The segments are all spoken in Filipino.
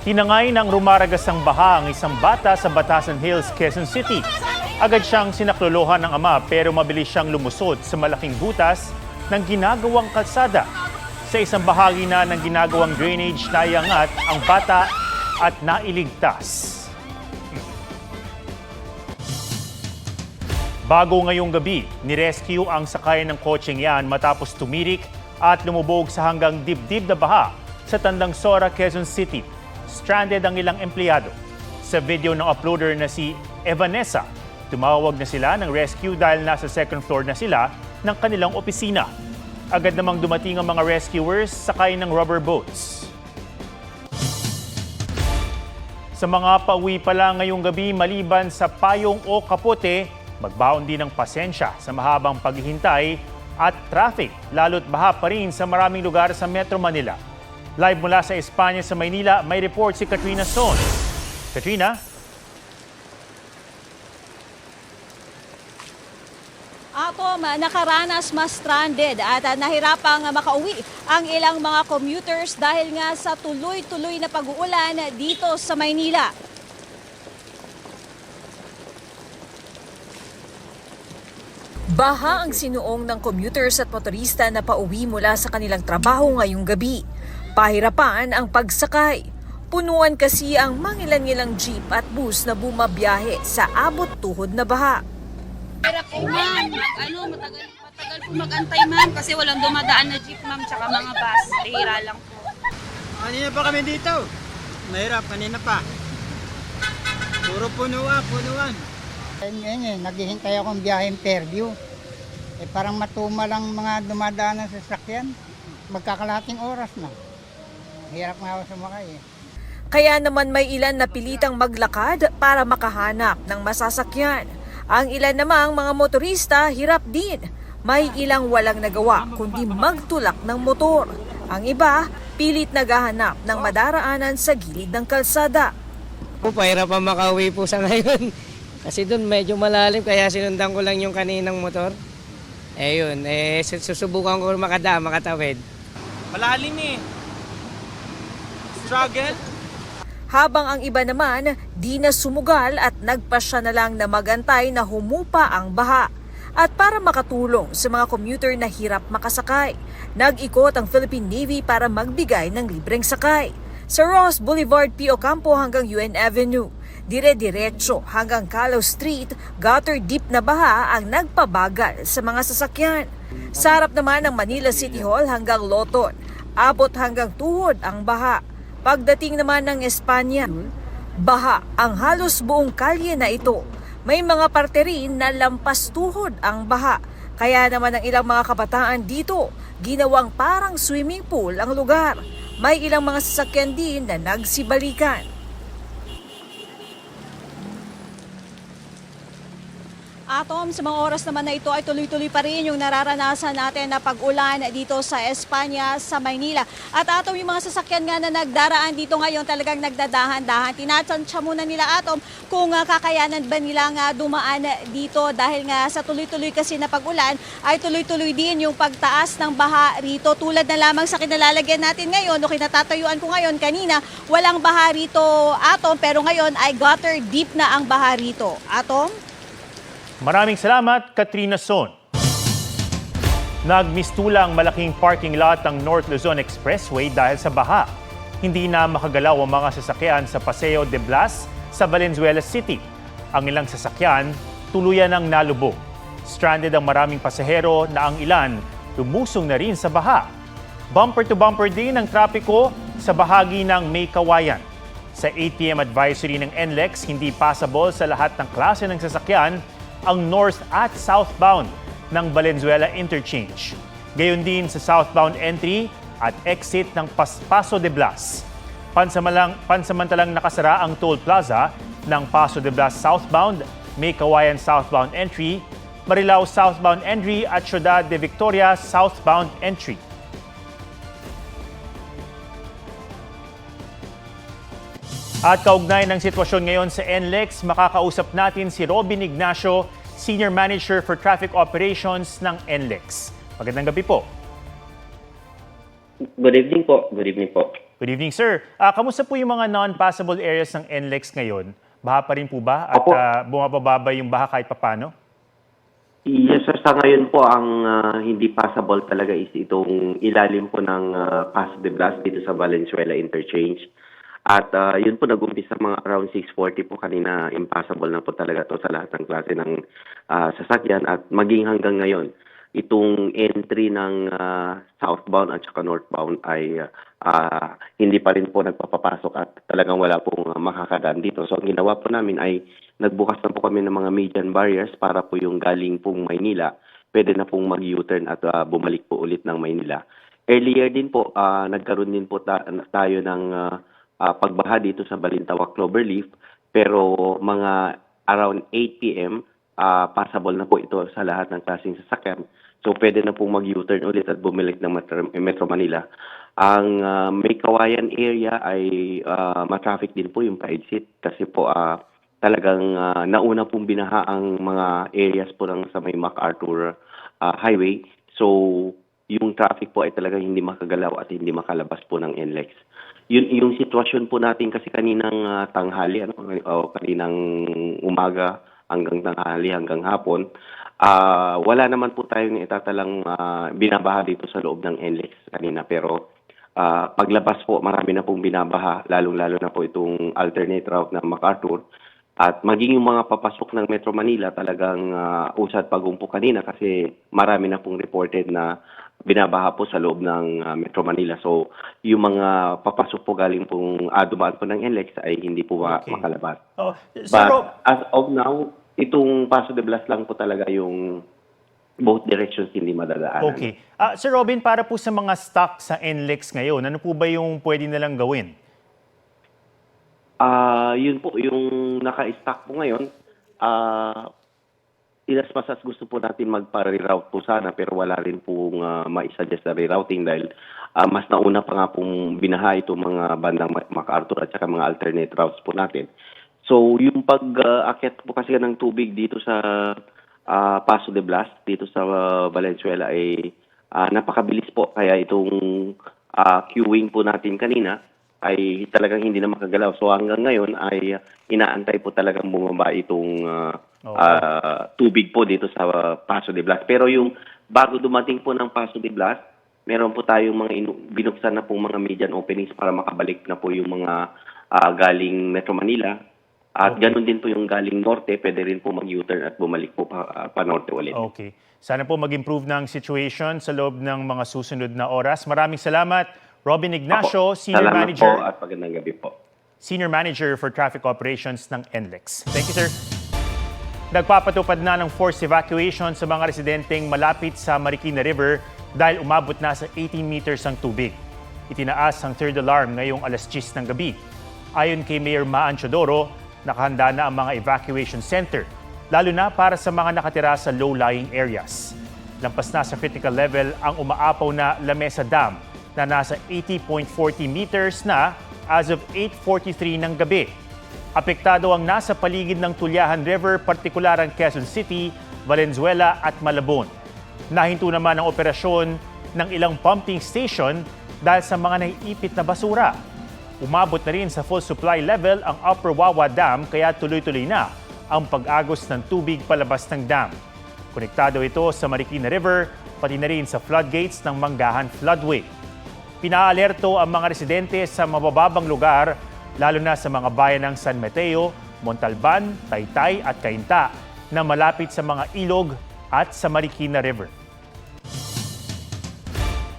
Tinangay ng rumaragasang baha ang isang bata sa Batasan Hills, Quezon City. Agad siyang sinaklolohan ng ama pero mabilis siyang lumusot sa malaking butas ng ginagawang kalsada. Sa isang bahagi na ng ginagawang drainage, naiangat ang bata at nailigtas. Bago ngayong gabi, nirescue ang sakay ng kotseng yan matapos tumirik at lumubog sa hanggang dibdib na baha sa Tandang Sora, Quezon City. Stranded ang ilang empleyado. Sa video ng uploader na si Evanessa, tumawag na sila ng rescue dahil nasa second floor na sila ng kanilang opisina. Agad namang dumating ang mga rescuers sakay ng rubber boats. Sa mga pauwi pala ngayong gabi maliban sa payong o kapote, magbaon din ng pasensya sa mahabang paghihintay at traffic, lalo't baha pa rin sa maraming lugar sa Metro Manila. Live mula sa Espanya sa Maynila, may report si Katrina Son. Katrina? Atom, nakaranas mas stranded at nahirapang makauwi ang ilang mga commuters dahil nga sa tuloy-tuloy na pag-uulan dito sa Maynila. Baha ang sinuong ng commuters at motorista na pauwi mula sa kanilang trabaho ngayong gabi. Pahirapan ang pagsakay. Punuan kasi ang mangilan-ngilang jeep at bus na bumabiyahe sa abot tuhod na baha. Hirap po ma'am, matagal po mag-antay ma'am kasi walang dumadaan na jeep ma'am tsaka mga bus. Hihira lang po. Kanina pa kami dito. Mahirap, kanina pa. Puro punuan. Ngayon naghihintay akong biyaheng Fairview. Parang matuma lang mga dumadaan ng sasakyan. Magkakalating oras na. Hirap nga ako sumakay Kaya naman may ilan na pilitang maglakad para makahanap ng masasakyan. Ang ilan namang mga motorista hirap din. May ilang walang nagawa kundi magtulak ng motor. Ang iba, pilit naghahanap ng madaraanan sa gilid ng kalsada. Pahirapan makauwi po sa ngayon. Kasi doon medyo malalim kaya sinundan ko lang yung kaninang motor. Susubukan ko makatawid. Malalim Struggle. Habang ang iba naman, di na sumugal at nagpasya na lang na magantay na humupa ang baha. At para makatulong sa mga commuter na hirap makasakay, nag-ikot ang Philippine Navy para magbigay ng libreng sakay. Sa Ross Boulevard, P.O. Campo hanggang UN Avenue, dire-diretso hanggang Callao Street, gutter deep na baha ang nagpabagal sa mga sasakyan. Sa harap naman ng Manila City Hall hanggang Loton, abot hanggang tuhod ang baha. Pagdating naman ng Espanya, baha ang halos buong kalye na ito. May mga parte rin na lampas tuhod ang baha. Kaya naman ang ilang mga kabataan dito, ginawang parang swimming pool ang lugar. May ilang mga sasakyan din na nagsibalikan. Atom, sa mga oras naman na ito ay tuloy-tuloy pa rin yung nararanasan natin na pag-ulan dito sa Espanya, sa Maynila. At Atom, yung mga sasakyan nga na nagdaraan dito ngayon talagang nagdadahan-dahan. Tinatansya muna nila Atom kung kakayanan ba nila nga dumaan dito dahil nga sa tuloy-tuloy kasi na pag-ulan ay tuloy-tuloy din yung pagtaas ng baha rito. Tulad na lamang sa kinalalagyan natin ngayon o kinatatayuan ko ngayon kanina, walang baha rito Atom pero ngayon ay gutter deep na ang baha rito. Atom? Maraming salamat, Katrina Son. Nagmistulang malaking parking lot ng North Luzon Expressway dahil sa baha. Hindi na makagalaw ang mga sasakyan sa Paseo de Blas sa Valenzuela City. Ang ilang sasakyan tuluyan ng nalubog. Stranded ang maraming pasahero na ang ilan lumusong na rin sa baha. Bumper to bumper din ang trapiko sa bahagi ng May Kawayan. Sa 8 p.m. advisory ng NLEX, hindi passable sa lahat ng klase ng sasakyan ang north at southbound ng Valenzuela Interchange. Gayon din sa southbound entry at exit ng Paso de Blas. Pansamantalang nakasara ang toll plaza ng Paso de Blas southbound, May Kawayan southbound entry, Marilao southbound entry at Ciudad de Victoria southbound entry. At kaugnay ng sitwasyon ngayon sa NLEX, makakausap natin si Robin Ignacio, Senior Manager for Traffic Operations ng NLEX. Magandang gabi po. Good evening po. Good evening po. Good evening, sir. Kamusta po yung mga non-passable areas ng NLEX ngayon? Baha pa rin po ba? At Opo. bumababa yung baha kahit papano? Yes, sir. Sa ngayon po, ang hindi passable talaga is itong ilalim po ng Paso de Blas dito sa Valenzuela Interchange. At yun po nag-umpisa mga around 6:40 po kanina, impassable na po talaga to sa lahat ng klase ng sasakyan. At maging hanggang ngayon, itong entry ng southbound at saka northbound ay hindi pa rin po nagpapapasok at talagang wala pong makakadaan dito. So ang ginawa po namin ay nagbukas na po kami ng mga median barriers para po yung galing pong Maynila, pwede na pong mag-U-turn at bumalik po ulit ng Maynila. Earlier din po, nagkaroon din po tayo ng pagbaha dito sa Balintawak Cloverleaf, pero mga around 8 p.m., passable na po ito sa lahat ng klaseng sasakyan. So pwede na pong mag-U-turn ulit at bumalik ng Metro Manila. Ang may kawayan area ay ma-traffic din po yung pa-exit kasi po talagang nauna pong binaha ang mga areas po ng sa may MacArthur Highway. So yung traffic po ay talagang hindi makagalaw at hindi makalabas po ng NLEX. Yung sitwasyon po natin kasi kaninang tanghali o kaninang umaga hanggang tanghali hanggang hapon, wala naman po tayong itatalang binabaha dito sa loob ng NLEX kanina, pero paglabas po marami na pong binabaha, lalong-lalo na po itong alternate route ng MacArthur. At maging yung mga papasok ng Metro Manila talagang usad pagumpo kanina kasi marami na pong reported na binabaha po sa loob ng Metro Manila. So yung mga papasok po galing pong dumaan po ng NLEX ay hindi po makalabas. Sir But as of now, itong Paso de Blas lang po talaga yung both directions hindi madadaanan. Okay. Sir Robin, para po sa mga stock sa NLEX ngayon, ano po ba yung pwede nilang gawin? Yun po, yung naka-stack po ngayon, inaspas gusto po natin magpa-reroute po sana pero wala rin pong maisuggest na rerouting dahil mas nauna pa nga pong binaha itong mga bandang MacArthur at saka mga alternate routes po natin. So yung pag-akyat po kasi ng tubig dito sa Paso de Blas, dito sa Valenzuela ay napakabilis po. Kaya itong queuing po natin kanina ay talagang hindi na makagalaw. So hanggang ngayon ay inaantay po talagang bumaba itong tubig po dito sa Paso de Blas. Pero yung bago dumating po ng Paso de Blas, meron po tayong mga binuksan na pong mga median openings para makabalik na po yung mga galing Metro Manila. At ganun din po yung galing norte, pwede rin po mag-U-turn at bumalik po pa norte ulit. Okay. Sana po mag-improve ng situation sa loob ng mga susunod na oras. Maraming salamat, Robin Ignacio, Senior Salamat Manager. po at magandang gabi po. Senior Manager for Traffic Operations ng NLEX. Thank you, sir. Nagpapatupad na ng forced evacuation sa mga residenteng malapit sa Marikina River dahil umabot na sa 18 meters ang tubig. Itinaas ang third alarm ngayong alas 10 ng gabi. Ayon kay Mayor Maan Chodoro, nakahanda na ang mga evacuation center, lalo na para sa mga nakatira sa low-lying areas. Lampas na sa critical level ang umaapaw na Lamesa Dam na nasa 80.40 meters na as of 8:43 ng gabi. Apektado ang nasa paligid ng Tulyahan River, partikular ang Quezon City, Valenzuela at Malabon. Nahinto naman ang operasyon ng ilang pumping station dahil sa mga naiipit na basura. Umabot na rin sa full supply level ang Upper Wawa Dam kaya tuloy-tuloy na ang pag-agos ng tubig palabas ng dam. Konektado ito sa Marikina River, pati na rin sa floodgates ng Manggahan Floodway. Pinaalerto ang mga residente sa mabababang lugar, lalo na sa mga bayan ng San Mateo, Montalban, Taytay at Cainta na malapit sa mga ilog at sa Marikina River.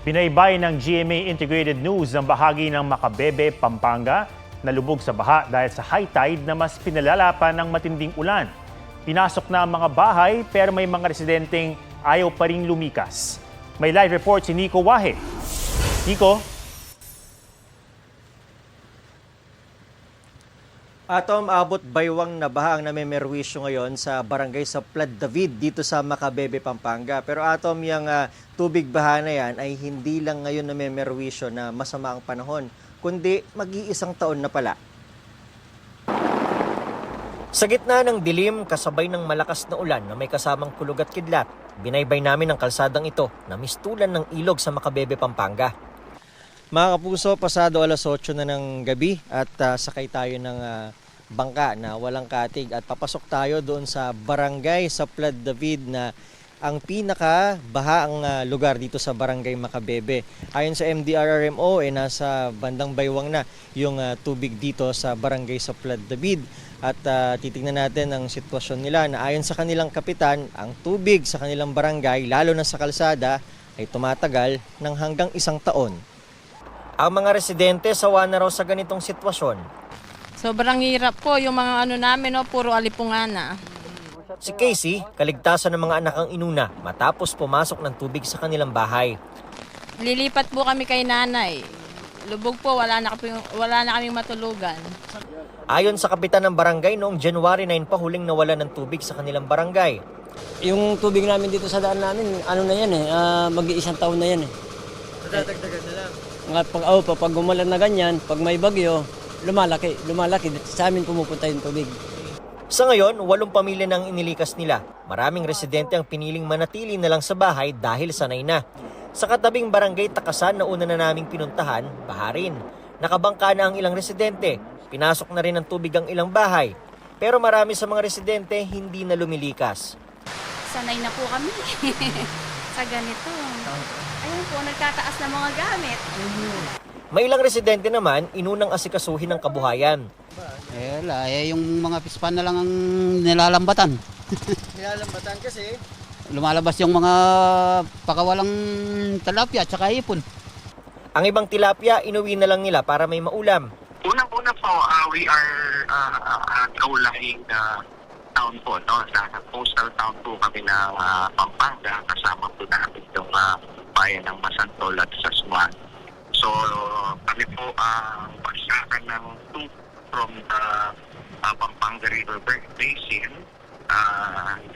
Pinaybay ng GMA Integrated News ang bahagi ng Macabebe, Pampanga na lubog sa baha dahil sa high tide na mas pinalala pa ng matinding ulan. Pinasok na ang mga bahay pero may mga residenteng ayaw pa ring lumikas. May live report si Nico Wahe. Nico? Atom, abot baywang na baha ang namemerwisyo ngayon sa barangay sa Plad David dito sa Macabebe, Pampanga. Pero Atom, yung tubig baha na yan ay hindi lang ngayon namemerwisyo na masama ang panahon, kundi mag-iisang taon na pala. Sa gitna ng dilim, kasabay ng malakas na ulan na may kasamang kulog at kidlat, binaybay namin ang kalsadang ito na mistulan ng ilog sa Macabebe, Pampanga. Mga kapuso, pasado alas 8 na ng gabi at sakay tayo ng bangka na walang katig at papasok tayo doon sa barangay sa Plad David na ang pinaka-bahaang lugar dito sa barangay Macabebe. Ayon sa MDRRMO, nasa bandang baywang na yung tubig dito sa barangay sa Plad David. At titignan natin ang sitwasyon nila na ayon sa kanilang kapitan, ang tubig sa kanilang barangay, lalo na sa kalsada, ay tumatagal ng hanggang 1 taon. Ang mga residente sawa na raw sa ganitong sitwasyon. Sobrang hirap po yung mga namin, puro alipungan na. Si Casey, kaligtasan ng mga anak ang inuna matapos pumasok ng tubig sa kanilang bahay. Lilipat po kami kay nanay. Lubog po, wala na kaming matulugan. Ayon sa kapitan ng barangay, noong January 9 pa huling nawalan ng tubig sa kanilang barangay. Yung tubig namin dito sa daan namin, mag-1 taon na yan eh. Nadadagdagan na lang. Pag umulan na ganyan, pag may bagyo, lumalaki. Sa amin pumupunta yung tubig. Sa ngayon, 8 pamilya nang inilikas nila. Maraming residente ang piniling manatili na lang sa bahay dahil sanay na. Sa katabing barangay Takasan na una na naming pinuntahan, baha rin. Nakabangka na ang ilang residente. Pinasok na rin ng tubig ang ilang bahay. Pero marami sa mga residente hindi na lumilikas. Sanay na po kami sa ganito. Ayun po, nagtataas na mga gamit. May ilang residente naman inunang asikasuhin ng kabuhayan. Yung mga pispan na lang ang nilalambatan. Nilalambatan kasi? Lumalabas yung mga pakawalang talapia at saka ipon. Ang ibang tilapia, inuwi na lang nila para may maulam. Unang-una po, we are kaulahing town po, no? Sa coastal town po kami na Pampanga, kasama po namin itong bayan ng Masantol at Saswan. So, kami po ang pagsakan ng tubig from the Pampanga River Basin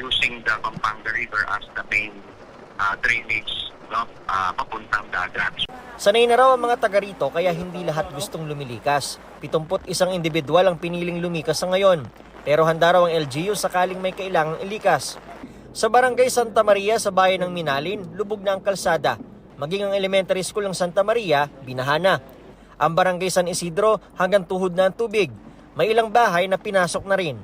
using the Pampanga River as the main drainage, no? Papuntang dagat. Sanay na raw ang mga taga rito kaya hindi lahat gustong lumilikas. 71 individual ang piniling lumikas sa ngayon. Pero handa raw ang LGU sakaling may kailangang ilikas. Sa barangay Santa Maria sa bayan ng Minalin, lubog na ang kalsada. Maging ang elementary school ng Santa Maria, binaha na. Ang barangay San Isidro hanggang tuhod na ang tubig. May ilang bahay na pinasok na rin.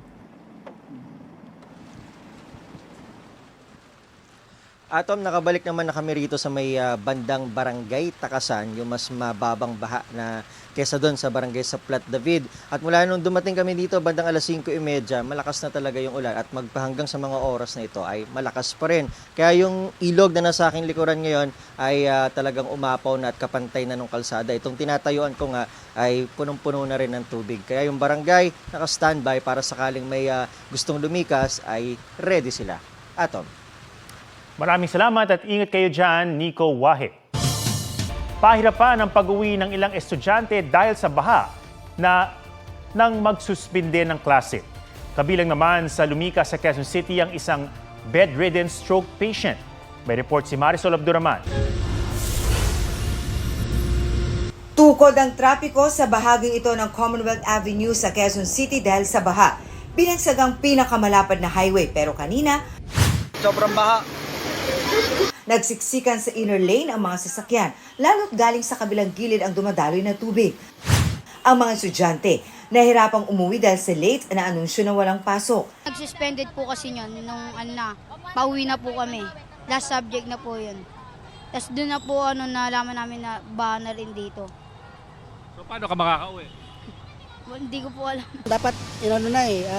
Atom, nakabalik naman na kami rito sa may bandang barangay Takasan, yung mas mababang baha na kesa doon sa barangay sa Plad David. At mula nung dumating kami dito, bandang alas 5:30, malakas na talaga yung ulan at magpahanggang sa mga oras na ito ay malakas pa rin. Kaya yung ilog na nasa aking likuran ngayon ay talagang umapaw na at kapantay na nung kalsada. Itong tinatayuan ko nga ay punong-puno na rin ng tubig. Kaya yung barangay naka-standby para sakaling may gustong lumikas ay ready sila. Atom. Maraming salamat at ingat kayo dyan, Nico Wahe. Pahirapan ang pag-uwi ng ilang estudyante dahil sa baha na nang magsuspinde ng klase. Kabilang naman sa lumikas sa Quezon City ang isang bedridden stroke patient. May report si Marisol Abduraman. Tukod ang trapiko sa bahaging ito ng Commonwealth Avenue sa Quezon City dahil sa baha. Binagsagang pinakamalapad na highway pero kanina, Sobrang baha. nagsiksikan sa inner lane ang mga sasakyan, lalo't galing sa kabilang gilid ang dumadaloy na tubig. Ang mga estudyante, nahirapang umuwi dahil sa late na anunsyo na walang pasok. Nag-suspended po kasi yun nung pauwi na po kami. Last subject na po yun. Tapos doon na po nalaman namin na baha na rin dito. So paano ka makakauwi? Hindi ko po alam. Dapat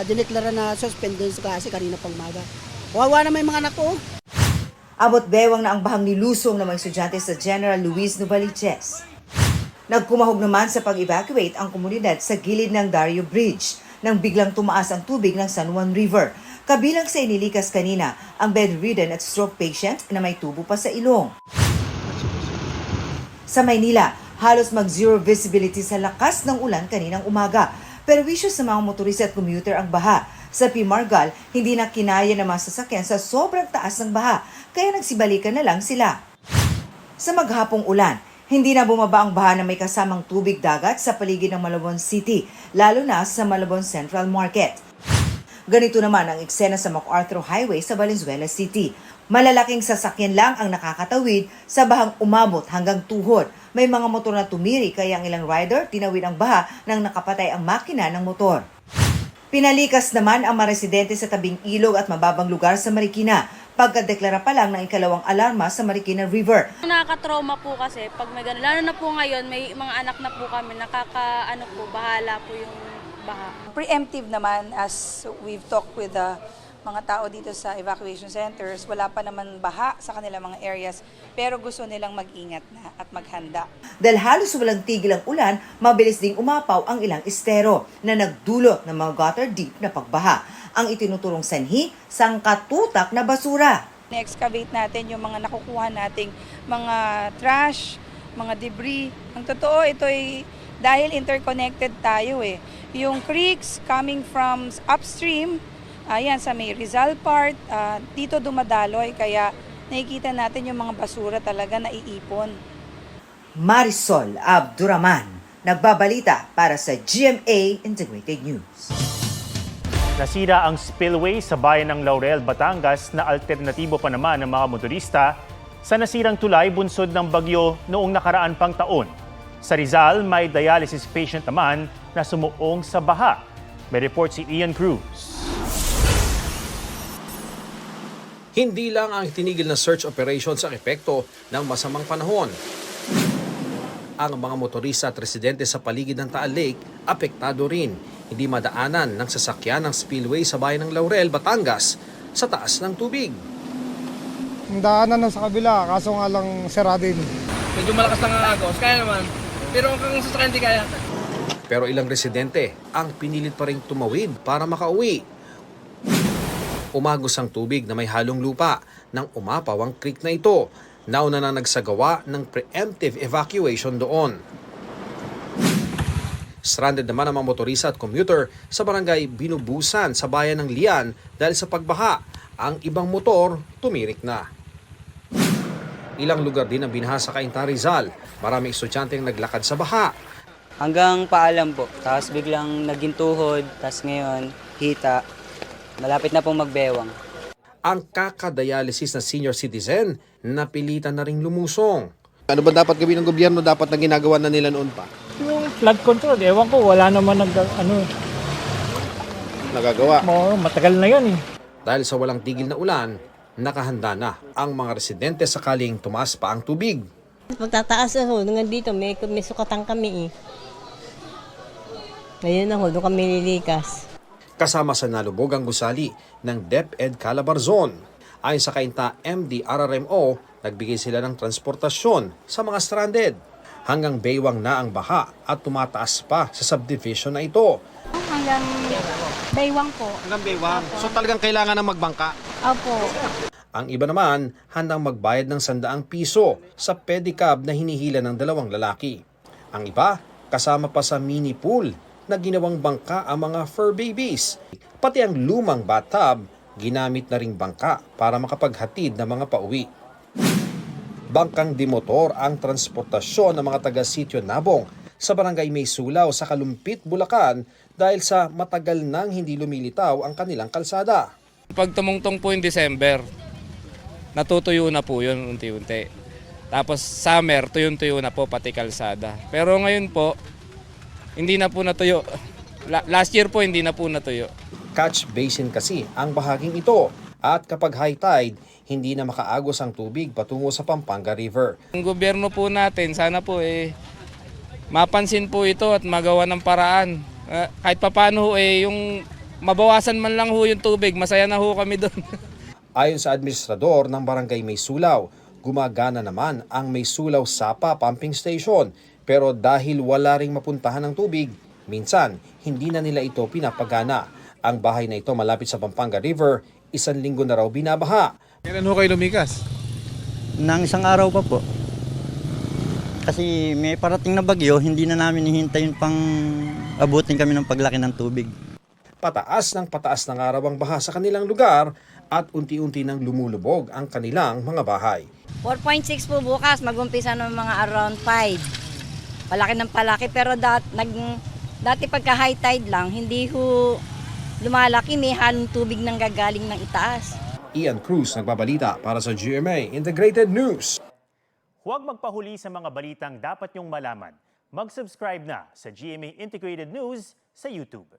dineklara na suspended sa klase kanina pang umaga. Wawa na may mga anak ko. Abot bewang na ang bahang nilusong ng mga estudyante sa General Luis Novaliches. Nagkumahog naman sa pag-evacuate ang komunidad sa gilid ng Dario Bridge nang biglang tumaas ang tubig ng San Juan River. Kabilang sa inilikas kanina ang bedridden at stroke patient na may tubo pa sa ilong. Sa Maynila, halos mag-zero visibility sa lakas ng ulan kaninang umaga. Perwisyo sa mga motorista at commuter ang baha. Sa Pimargal, hindi na kinaya ng mga sasakyan sa sobrang taas ng baha, kaya nagsibalikan na lang sila. Sa maghapong ulan, hindi na bumaba ang baha na may kasamang tubig dagat sa paligid ng Malabon City, lalo na sa Malabon Central Market. Ganito naman ang eksena sa MacArthur Highway sa Valenzuela City. Malalaking sasakyan lang ang nakakatawid sa bahang umabot hanggang tuhod. May mga motor na tumiri kaya ang ilang rider tinawid ang baha nang nakapatay ang makina ng motor. Pinalikas naman ang mga residente sa tabing ilog at mababang lugar sa Marikina pagkadeklara pa lang ng ikalawang alarma sa Marikina River. Nakaka-trauma po kasi pag may ganun. Lalo na po ngayon, may mga anak na po kami, bahala po yung baha. Preemptive naman, as we've talked with the mga tao dito sa evacuation centers, wala pa naman baha sa kanilang mga areas, pero gusto nilang mag-ingat na at maghanda. Dahil halos walang tigil ang ulan, mabilis ding umapaw ang ilang estero na nagdulot ng mga gutter deep na pagbaha. Ang itinuturong sanhi, sangkatutak na basura. Na-excavate natin yung mga nakukuha nating mga trash, mga debris. Ang totoo, ito ay dahil interconnected tayo eh. Yung creeks coming from upstream, ayan sa may Rizal part, dito dumadaloy kaya nakikita natin yung mga basura talaga naiipon. Marisol Abduraman, nagbabalita para sa GMA Integrated News. Nasira ang spillway sa bayan ng Laurel, Batangas na alternatibo pa naman ng mga motorista sa nasirang tulay bunsod ng bagyo noong nakaraan pang taon. Sa Rizal, may dialysis patient naman na sumuong sa baha. May report si Ian Cruz. Hindi lang ang tinigil na search operation sa epekto ng masamang panahon. Ang mga motorista at residente sa paligid ng Taal Lake apektado rin. Hindi madaanan ng sasakyan ng spillway sa bayan ng Laurel, Batangas sa taas ng tubig. Daanan na sa kabila, kaso nga lang sira din. Medyo malakas lang ang agos, kaya naman. Pero kung sasakyan di kaya. Pero ilang residente ang pinilit pa rin tumawid para makauwi. Umagos ang tubig na may halong lupa nang umapaw ang creek na ito. Nauna na nagsagawa ng preemptive evacuation doon. Stranded naman ang mga motorista at commuter sa barangay Binubusan sa bayan ng Lian dahil sa pagbaha. Ang ibang motor tumirik na. Ilang lugar din ang binaha sa Cainta, Rizal. Maraming estudyante ang naglakad sa baha. Hanggang paalam po. Tapos biglang naging tuhod. Tapos ngayon, hita. Malapit na pong magbewang. Ang kakadialysis na senior citizen, napilitan na ring lumusong. Ano ba dapat gawin ng gobyerno? Dapat na ginagawa na nila noon pa? Yung flood control, ewan ko, wala naman nagagawa. Matagal na yan eh. Dahil sa walang tigil na ulan, nakahanda na ang mga residente sakaling tumaas pa ang tubig. Pagtataas ako, nung dito may sukatan kami eh. Ngayon ako, doon kami lilikas. Kasama sa nalubog ang gusali ng DepEd Calabarzon. Ayon sa Cainta MDRRMO, nagbigay sila ng transportasyon sa mga stranded. Hanggang baywang na ang baha at tumataas pa sa subdivision na ito. Hanggang baywang po. Hanggang baywang? So talagang kailangan na magbangka? Opo. Ang iba naman, handang magbayad ng 100 piso sa pedicab na hinihila ng 2 lalaki. Ang iba, kasama pa sa mini pool na ginawang bangka ang mga fur babies. Pati ang lumang bathtub, ginamit na ring bangka para makapaghatid ng mga pauwi. Bangkang dimotor ang transportasyon ng mga taga-sitio Nabong sa barangay May Sulaw sa Kalumpit, Bulacan dahil sa matagal nang hindi lumilitaw ang kanilang kalsada. Pag tumungtong po yung December, natutuyo na po yun unti-unti. Tapos summer, tuyo-tuyo na po pati kalsada. Pero ngayon po, hindi na po natuyo. Last year po, hindi na po natuyo. Catch basin kasi ang bahaging ito. At kapag high tide, hindi na makaagos ang tubig patungo sa Pampanga River. Ang gobyerno po natin, sana po mapansin po ito at magawa ng paraan. Kahit papano yung mabawasan man lang ho yung tubig, masaya na ho kami doon. Ayon sa administrador ng barangay May Sulaw, gumagana naman ang May Sulaw Sapa Pumping Station. Pero dahil wala ring mapuntahan ng tubig, minsan hindi na nila ito pinapagana. Ang bahay na ito malapit sa Pampanga River, 1 linggo na raw binabaha. Kailan ho kayo lumikas? Nang isang araw pa po. Kasi may parating na bagyo, hindi na namin hihintayin pang abutin kami ng paglaki ng tubig. Pataas ng araw ang baha sa kanilang lugar at unti-unti nang lumulubog ang kanilang mga bahay. 4.6 po bukas, mag-umpisa ng mga around 5. Palaki ng palaki, pero dati pagka high tide lang, hindi ho lumalaki, may halong tubig nang gagaling ng itaas. Ian Cruz nagbabalita para sa GMA Integrated News. Huwag magpahuli sa mga balitang dapat niyong malaman. Mag-subscribe na sa GMA Integrated News sa YouTube.